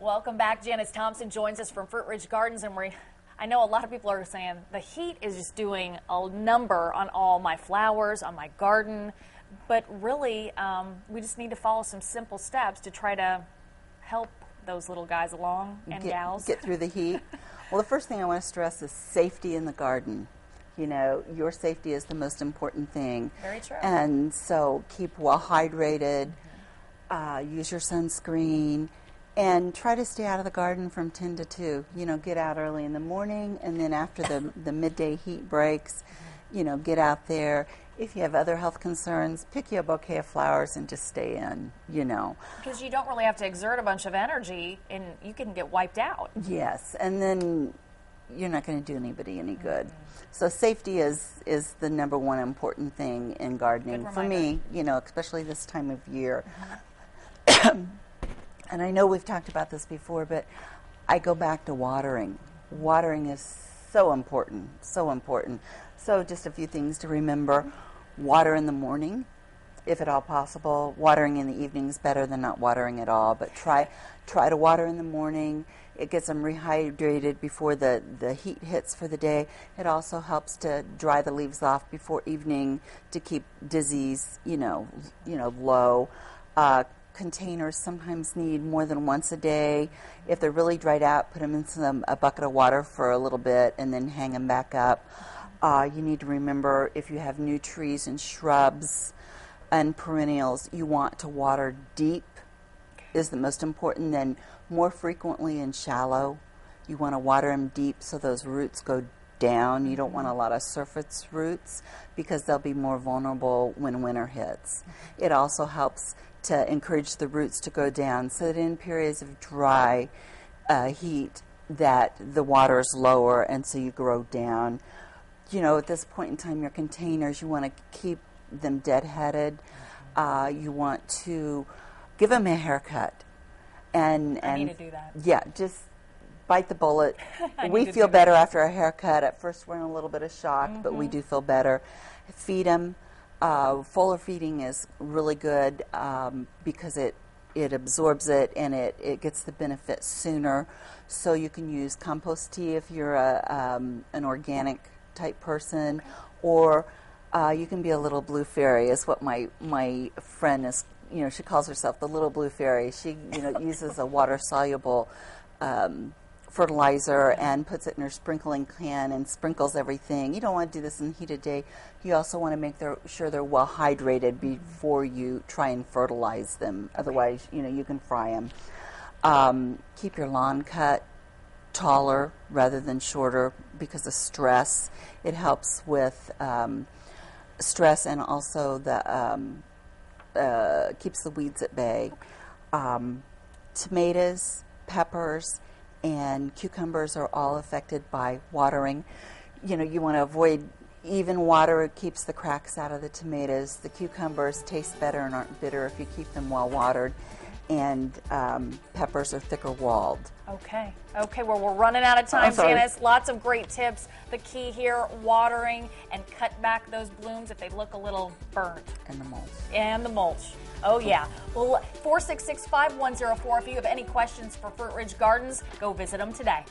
Welcome back. Janice Thompson joins us from Fruitridge Gardens, and I know a lot of people are saying the heat is just doing a number on all my flowers, on my garden, but really we just need to follow some simple steps to try to help those little guys along and gals. Get through the heat. Well, the first thing I want to stress is safety in the garden. You know, your safety is the most important thing. Very true. And so keep well hydrated, use your sunscreen, and try to stay out of the garden from 10 to 2. You know, get out early in the morning, and then after the midday heat breaks, you know, get out there. If you have other health concerns, pick you a bouquet of flowers and just stay in, you know. Because you don't really have to exert a bunch of energy, and you can get wiped out. Yes, and then you're not going to do anybody any good. So safety is the number one important thing in gardening for me, you know, especially this time of year. And I know we've talked about this before, but I go back to watering. Watering is so important, so important. So just a few things to remember. Water in the morning, if at all possible. Watering in the evening is better than not watering at all, but try to water in the morning. It gets them rehydrated before the heat hits for the day. It also helps to dry the leaves off before evening to keep disease, low. Containers sometimes need more than once a day. If they're really dried out, put them in a bucket of water for a little bit and then hang them back up. You need to remember, if you have new trees and shrubs and perennials, you want to water deep is the most important, then more frequently and shallow. You want to water them deep so those roots go down. You don't want a lot of surface roots because they'll be more vulnerable when winter hits. It also helps to encourage the roots to go down so that in periods of dry heat that the water is lower and so you grow down. You know, at this point in time, your containers, you want to keep them deadheaded. You want to give them a haircut. I need to do that. Yeah, just bite the bullet. We feel better after a haircut. At first we're in a little bit of shock, but we do feel better. Feed them. Foliar feeding is really good because it absorbs it and it gets the benefit sooner. So you can use compost tea if you're an organic type person, or you can be a little blue fairy, is what my friend is. You know, she calls herself the little blue fairy. She, uses a water-soluble fertilizer and puts it in her sprinkling can and sprinkles everything. You don't want to do this in the heat of day. You also want to make sure they're well hydrated before you try and fertilize them. Otherwise, you can fry them. Keep your lawn cut taller rather than shorter because of stress. It helps with stress and also keeps the weeds at bay. Tomatoes, peppers, and cucumbers are all affected by watering. You want to avoid even water. It keeps the cracks out of the tomatoes. The cucumbers taste better and aren't bitter if you keep them well watered. And peppers are thicker walled. Okay, well, we're running out of time, Janice. Lots of great tips. The key here, watering and cut back those blooms if they look a little burnt. And the mulch. Oh, yeah. Well, 466-5104. If you have any questions for Fruitridge Gardens, go visit them today.